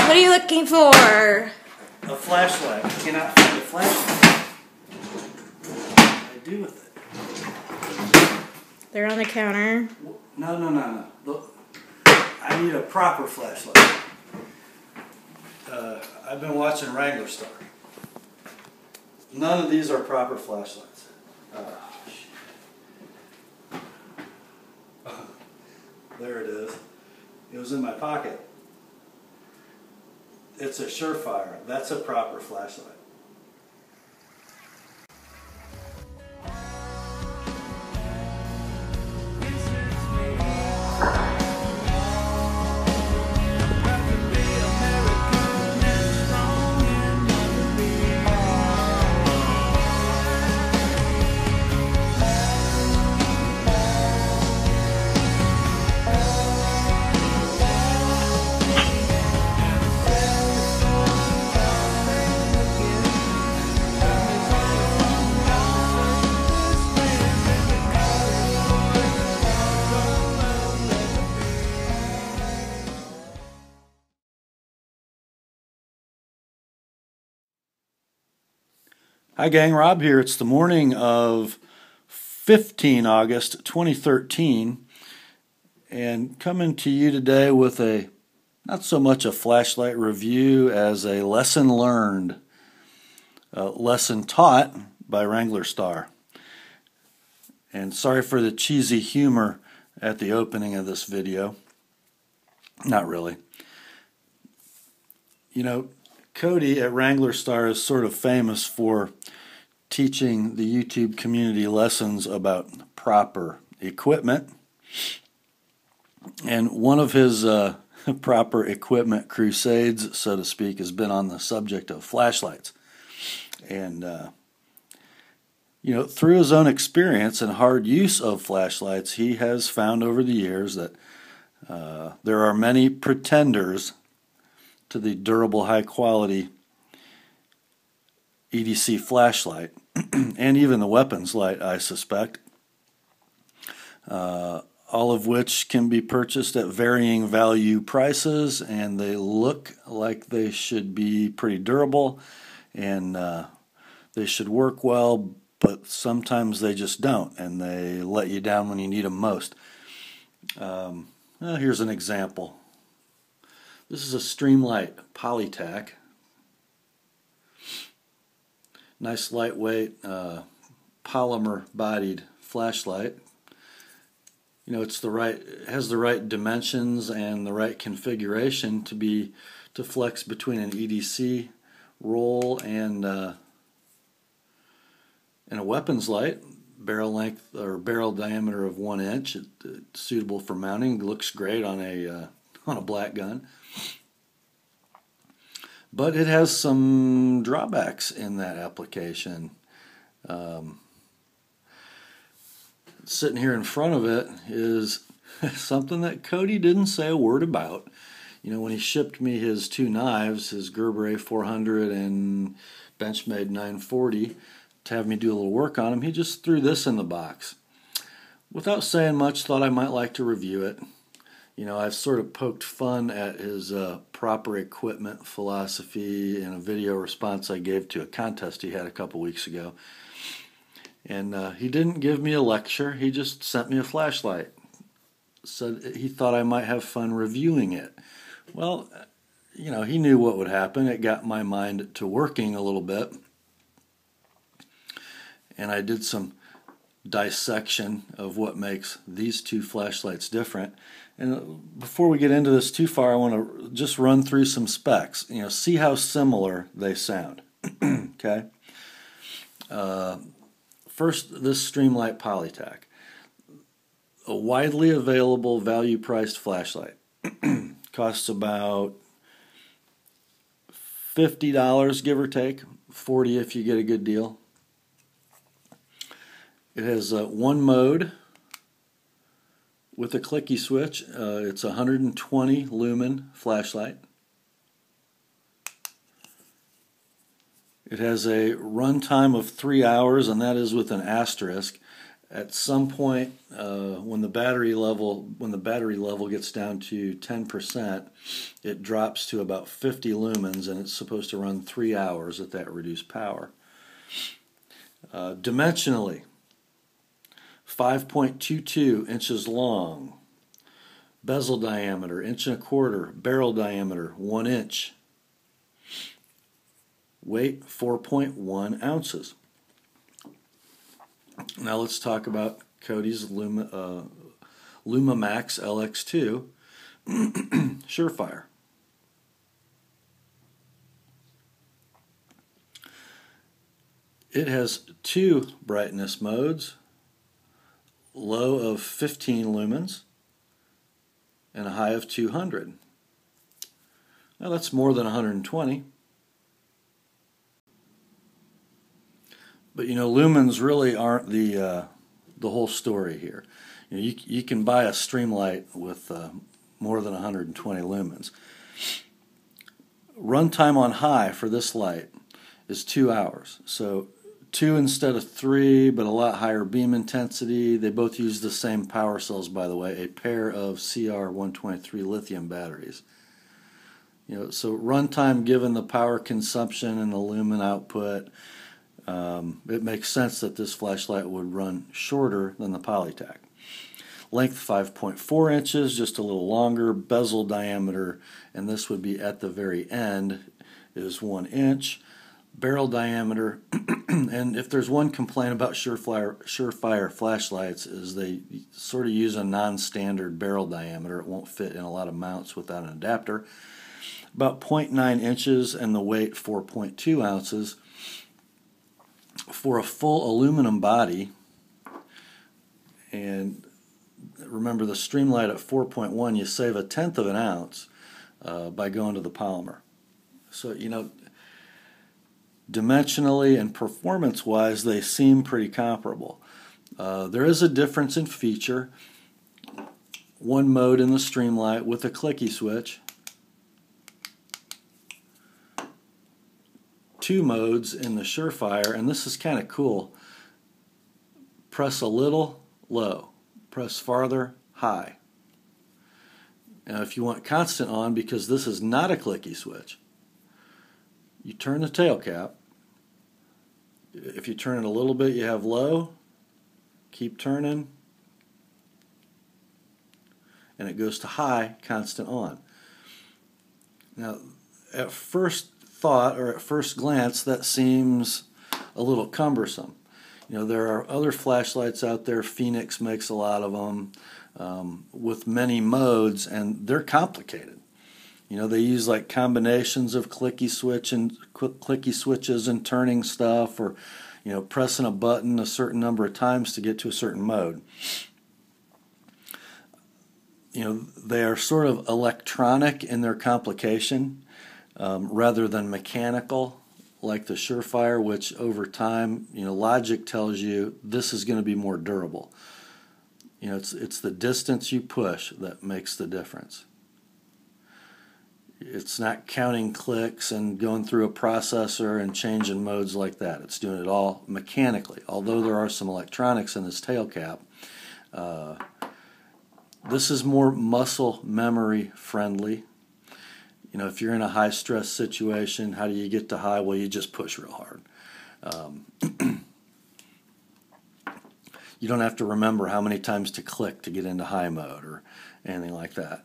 What are you looking for? A flashlight. I cannot find a flashlight. What do I do with it? They're on the counter. No. Look, I need a proper flashlight. I've been watching Wranglerstar. None of these are proper flashlights. There it is. It was in my pocket. It's a Surefire. That's a proper flashlight. Hi gang, Rob here. It's the morning of 15 August 2013 and coming to you today with a not so much a flashlight review as a lesson learned, lesson taught by Wranglerstar. And sorry for the cheesy humor at the opening of this video. Not really. You know, Cody at Wranglerstar is sort of famous for teaching the YouTube community lessons about proper equipment. And one of his proper equipment crusades, so to speak, has been on the subject of flashlights. And, you know, through his own experience and hard use of flashlights, he has found over the years that there are many pretenders to the durable, high-quality EDC flashlight, and even the weapons light, I suspect, all of which can be purchased at varying value prices, and they look like they should be pretty durable, and they should work well, but sometimes they just don't, and they let you down when you need them most. Here's an example. This is a Streamlight Polytac. Nice lightweight polymer-bodied flashlight. You know, it has the right dimensions and the right configuration to flex between an EDC roll and a weapons light. Barrel length or barrel diameter of 1 inch. It's suitable for mounting. It looks great on a black gun. But it has some drawbacks in that application. Sitting here in front of it is something that Cody didn't say a word about. You know, when he shipped me his two knives, his Gerber A400 and Benchmade 940, to have me do a little work on them, he just threw this in the box. Without saying much, thought I might like to review it. You know, I've sort of poked fun at his proper equipment philosophy in a video response I gave to a contest he had a couple weeks ago. And he didn't give me a lecture, he just sent me a flashlight. Said he thought I might have fun reviewing it. Well, you know, he knew what would happen. It got my mind to working a little bit. And I did some dissection of what makes these two flashlights different. And before we get into this too far, I want to just run through some specs. You know, see how similar they sound. Okay. First, this Streamlight Polytac, a widely available value-priced flashlight. Costs about $50, give or take, $40 if you get a good deal. It has one mode with a clicky switch. It's a 120 lumen flashlight. It has a run time of 3 hours, and that is with an asterisk. At some point, when the battery level gets down to 10%, it drops to about 50 lumens, and it's supposed to run 3 hours at that reduced power. Dimensionally, 5.22 inches long. Bezel diameter, 1.25 inches. Barrel diameter, 1 inch. Weight, 4.1 ounces. Now let's talk about Cody's Lumamax LX2 Surefire. It has 2 brightness modes, low of 15 lumens and a high of 200. Now that's more than 120. But you know, lumens really aren't the whole story here. You know, you can buy a streamlight with more than 120 lumens. Runtime on high for this light is 2 hours. So 2 instead of 3, but a lot higher beam intensity. They both use the same power cells, by the way, a pair of CR123 lithium batteries. You know, so runtime, given the power consumption and the lumen output, it makes sense that this flashlight would run shorter than the Polytac. Length 5.4 inches, just a little longer. Bezel diameter, and this would be at the very end, is 1 inch. Barrel diameter, and if there's one complaint about Surefire flashlights, is they sort of use a non-standard barrel diameter. It won't fit in a lot of mounts without an adapter. About 0.9 inches, and the weight 4.2 ounces. For a full aluminum body, and remember the Streamlight at 4.1, you save 1/10 of an ounce by going to the polymer. So, you know, dimensionally and performance-wise, they seem pretty comparable. There is a difference in feature. One mode in the Streamlight with a clicky switch. 2 modes in the Surefire, and this is kind of cool. Press a little, low. Press farther, high. Now if you want constant on, because this is not a clicky switch, you turn the tail cap. If you turn it a little bit, you have low. Keep turning, and it goes to high, constant on. Now at first thought, or at first glance, that seems a little cumbersome. You know, there are other flashlights out there. Phoenix makes a lot of them with many modes, and they're complicated. You know, they use like combinations of clicky switches and turning stuff, or you know, pressing a button a certain number of times to get to a certain mode. You know, they are sort of electronic in their complication. Rather than mechanical, like the Surefire, which over time, you know, logic tells you this is going to be more durable. You know, it's the distance you push that makes the difference. It's not counting clicks and going through a processor and changing modes like that. It's doing it all mechanically. Although there are some electronics in this tail cap, this is more muscle memory friendly. You know, if you're in a high-stress situation, how do you get to high? Well, you just push real hard. You don't have to remember how many times to click to get into high mode or anything like that.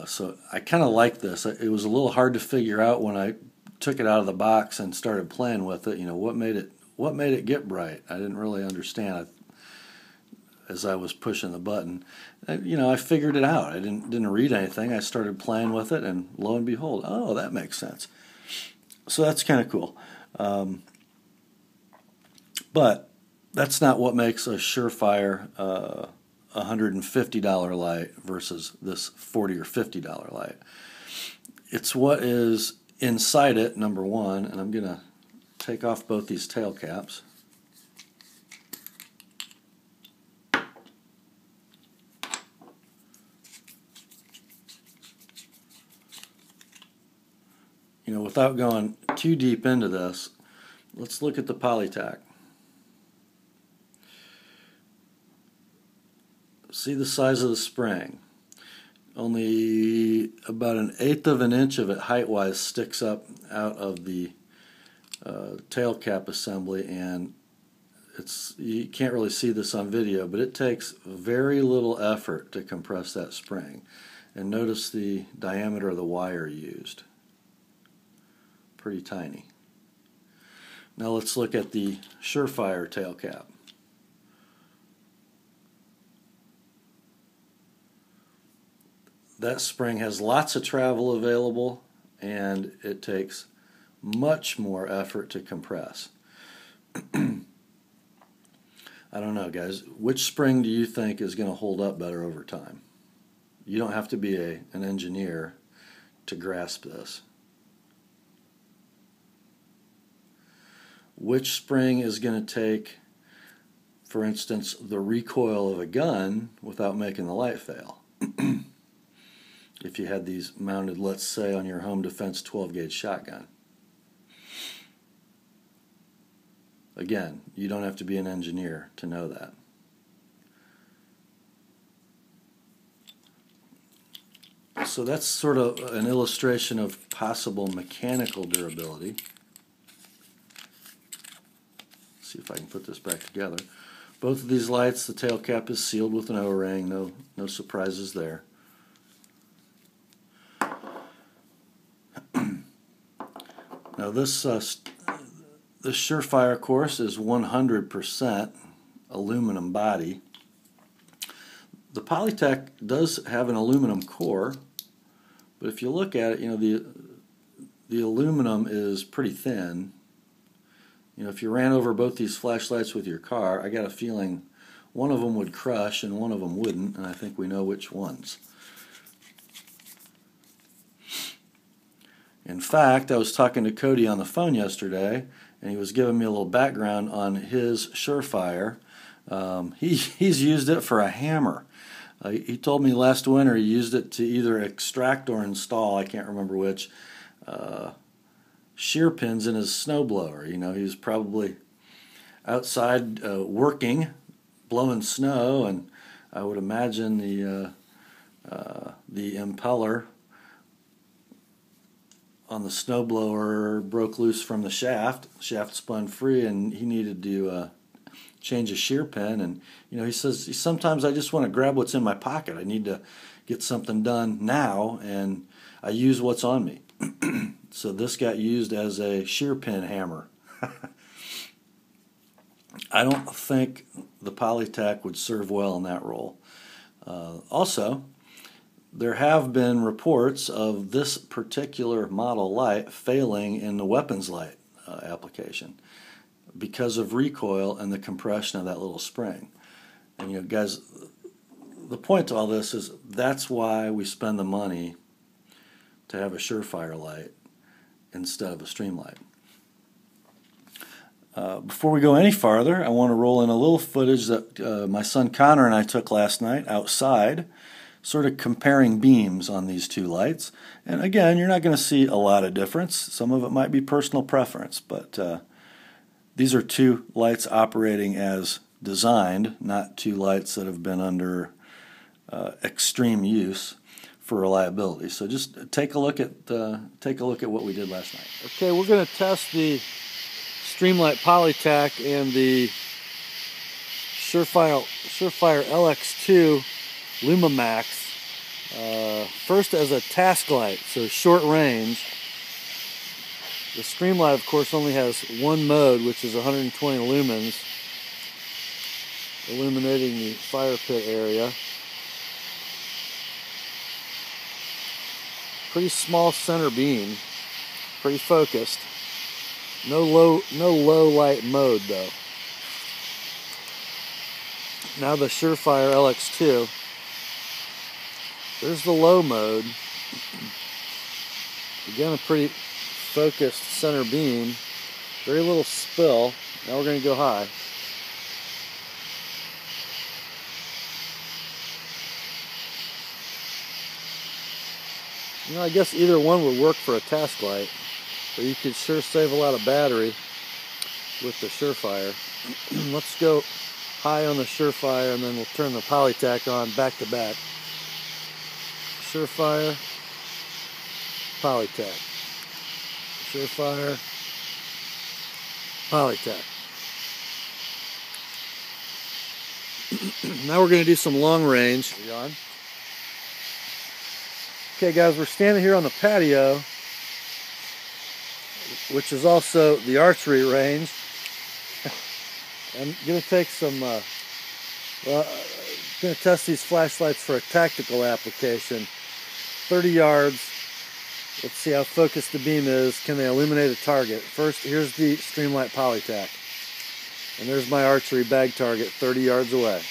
So I kind of like this. It was a little hard to figure out when I took it out of the box and started playing with it. You know, what made it get bright? I didn't really understand as I was pushing the button. You know, I figured it out. I didn't read anything. I started playing with it, and lo and behold, oh, that makes sense. So that's kind of cool. But that's not what makes a Surefire $150 light versus this $40 or $50 light. It's what is inside it, number one, and I'm going to take off both these tail caps. You know, without going too deep into this, let's look at the Polytac. See the size of the spring. Only about 1/8 of an inch of it height-wise sticks up out of the tail cap assembly, and you can't really see this on video, but it takes very little effort to compress that spring. And notice the diameter of the wire used. Pretty tiny. Now let's look at the Surefire tail cap. That spring has lots of travel available, and it takes much more effort to compress. I don't know, guys. Which spring do you think is going to hold up better over time? You don't have to be an engineer to grasp this. Which spring is going to take, for instance, the recoil of a gun without making the light fail? If you had these mounted, let's say, on your home defense 12-gauge shotgun. Again, you don't have to be an engineer to know that. So that's sort of an illustration of possible mechanical durability. Let's see if I can put this back together. Both of these lights, the tail cap is sealed with an O-ring. No surprises there. Now this Surefire, of course, is 100% aluminum body. The Polytech does have an aluminum core, but if you look at it, you know, the aluminum is pretty thin. You know, if you ran over both these flashlights with your car, I got a feeling one of them would crush and one of them wouldn't, and I think we know which ones. In fact, I was talking to Cody on the phone yesterday, and he was giving me a little background on his Surefire. He's used it for a hammer. He told me last winter he used it to either extract or install, I can't remember which, shear pins in his snowblower. You know, he was probably outside working, blowing snow, and I would imagine the impeller on the snowblower broke loose from the shaft. The shaft spun free, and he needed to change a shear pin. And you know, he says, sometimes I just want to grab what's in my pocket. I need to get something done now, and I use what's on me. So this got used as a shear pin hammer. I don't think the Polytech would serve well in that role. Also, there have been reports of this particular model light failing in the weapons light application because of recoil and the compression of that little spring. And you know, guys, the point to all this is that's why we spend the money to have a Surefire light instead of a Streamlight. Before we go any farther, I want to roll in a little footage that my son Connor and I took last night outside, sort of comparing beams on these two lights. And again, you're not going to see a lot of difference. Some of it might be personal preference, but these are two lights operating as designed, not two lights that have been under extreme use for reliability. So just take a look at what we did last night. Okay, we're going to test the Streamlight Polytech and the Surefire LX2 Lumamax. First as a task light, so short range. The Streamlight, of course, only has one mode, which is 120 lumens, illuminating the fire pit area. Pretty small center beam, pretty focused. No low light mode though. Now the Surefire LX2. There's the low mode. Again, a pretty focused center beam. Very little spill. Now we're going to go high. You know, I guess either one would work for a task light, but you could sure save a lot of battery with the Surefire. Let's go high on the Surefire, and then we'll turn the Polytac on back to back. Surefire, Polytac. Surefire, Polytac. Now we're going to do some long range. Are you on? Okay guys, we're standing here on the patio, which is also the archery range. I'm going to take some, going to test these flashlights for a tactical application. 30 yards. Let's see how focused the beam is. Can they illuminate a target? First, here's the Streamlight Polytac. And there's my archery bag target 30 yards away.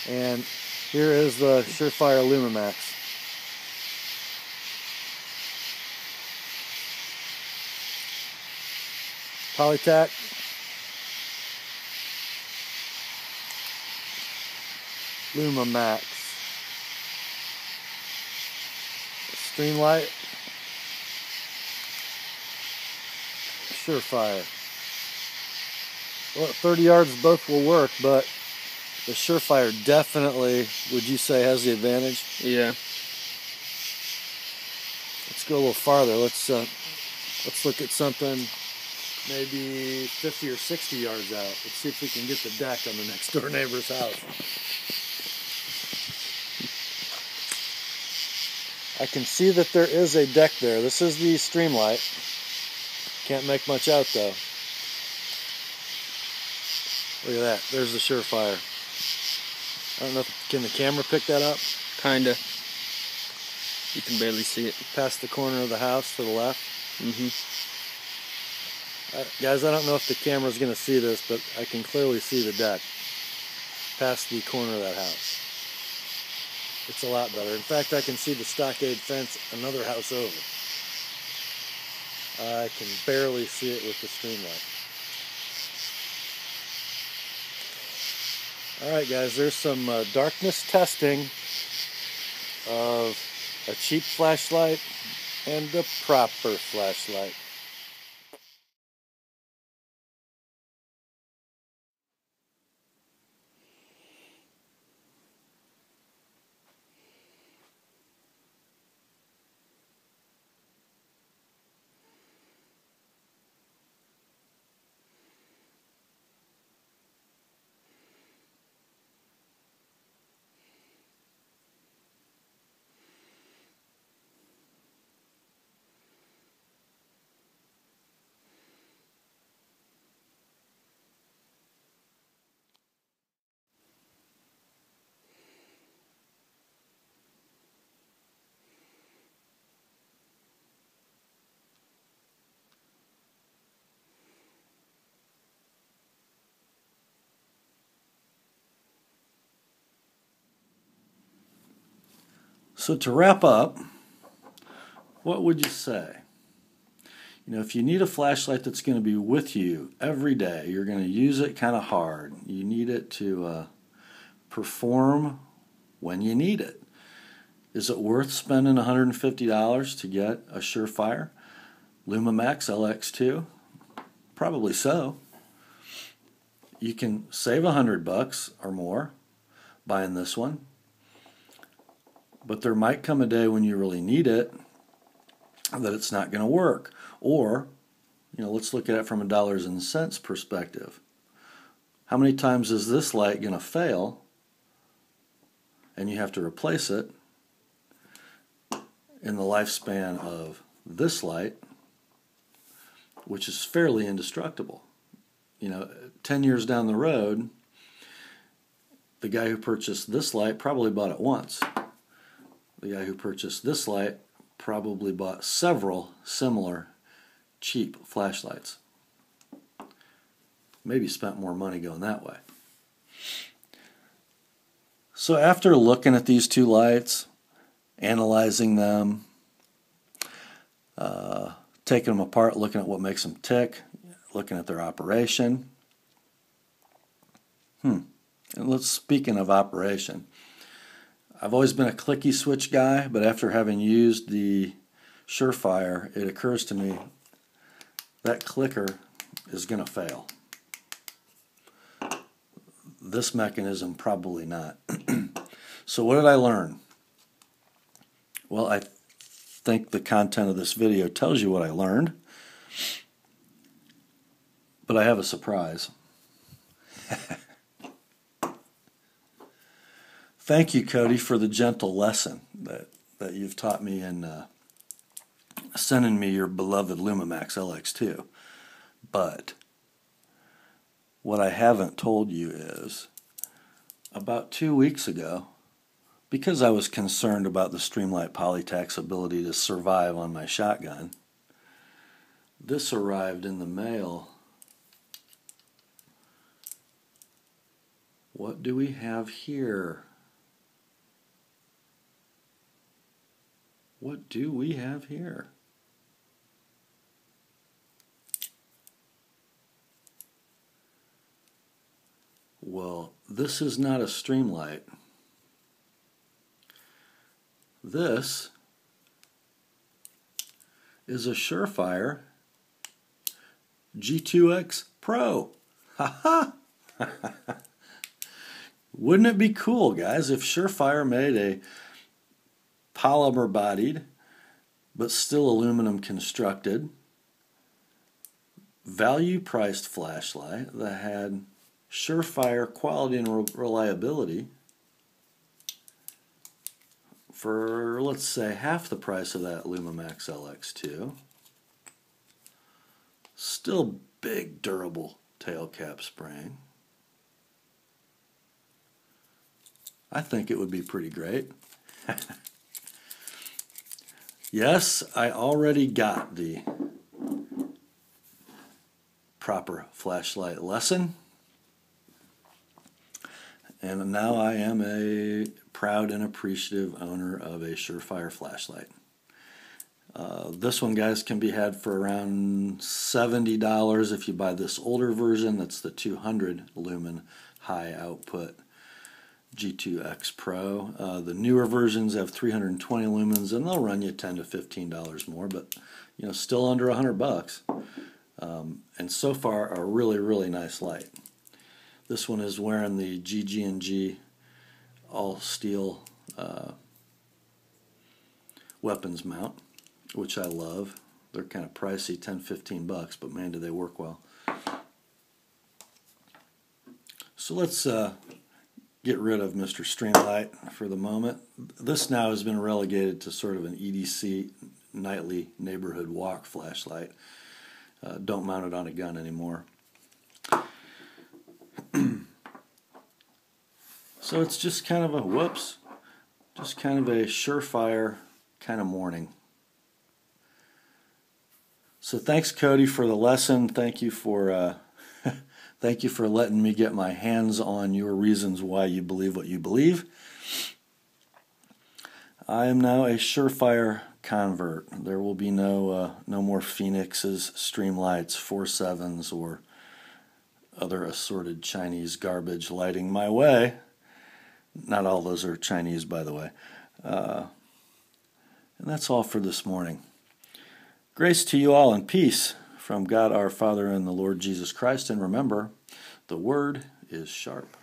And here is the Surefire Lumamax. Polytac. Lumamax. Streamlight. Surefire. Well, at 30 yards both will work, but the Surefire definitely, would you say, has the advantage? Yeah. Let's go a little farther. Let's look at something maybe 50 or 60 yards out. Let's see if we can get the deck on the next door neighbor's house. I can see that there is a deck there. This is the Streamlight. Can't make much out though. Look at that. There's the Surefire. I don't know can the camera pick that up? Kinda. You can barely see it. Past the corner of the house to the left. Mm-hmm. Guys, I don't know if the camera's going to see this, but I can clearly see the deck past the corner of that house. It's a lot better. In fact, I can see the stockade fence another house over. I can barely see it with the Streamlight. Alright guys, there's some darkness testing of a cheap flashlight and a proper flashlight. So to wrap up, what would you say? You know, if you need a flashlight that's going to be with you every day, you're going to use it kind of hard. You need it to perform when you need it. Is it worth spending $150 to get a Surefire Lumamax LX2? Probably so. You can save $100 or more buying this one. But there might come a day when you really need it that it's not going to work. Or, you know, let's look at it from a dollars and cents perspective. How many times is this light going to fail and you have to replace it in the lifespan of this light, which is fairly indestructible? You know, 10 years down the road, the guy who purchased this light probably bought it once. The guy who purchased this light probably bought several similar cheap flashlights. Maybe spent more money going that way. So after looking at these two lights, analyzing them, taking them apart, looking at what makes them tick, looking at their operation. And speaking of operation, I've always been a clicky switch guy, but after having used the Surefire, it occurs to me that clicker is going to fail. This mechanism probably not. So what did I learn? Well, I think the content of this video tells you what I learned, but I have a surprise. Thank you, Cody, for the gentle lesson that you've taught me in sending me your beloved Lumamax LX2. But what I haven't told you is, about 2 weeks ago, because I was concerned about the Streamlight Polytac's ability to survive on my shotgun, this arrived in the mail. What do we have here? What do we have here? Well, this is not a Streamlight. This is a Surefire G2X Pro. Ha ha! Wouldn't it be cool, guys, if Surefire made a polymer bodied but still aluminum constructed value priced flashlight that had Surefire quality and reliability for, let's say, half the price of that Lumamax LX2. Still big, durable tail cap spring. I think it would be pretty great. Yes, I already got the proper flashlight lesson, and now I am a proud and appreciative owner of a Surefire flashlight. This one, guys, can be had for around $70 if you buy this older version. That's the 200 lumen high output G2X Pro. The newer versions have 320 lumens, and they'll run you $10 to $15 more, but still under $100. And so far, a really, really nice light. This one is wearing the GG&G all steel weapons mount, which I love. They're kind of pricey, $10-15, but man, do they work well. So let's get rid of Mr. Streamlight for the moment. This now has been relegated to sort of an EDC nightly neighborhood walk flashlight. Don't mount it on a gun anymore. So it's just kind of a just kind of a Surefire kind of morning. So thanks, Cody, for the lesson. Thank you for thank you for letting me get my hands on your reasons why you believe what you believe. I am now a Surefire convert. There will be no more Phoenixes, Streamlights, 4.7s, or other assorted Chinese garbage lighting my way. Not all those are Chinese, by the way. And that's all for this morning. Grace to you all and peace from God our Father and the Lord Jesus Christ. And remember, the word is sharp.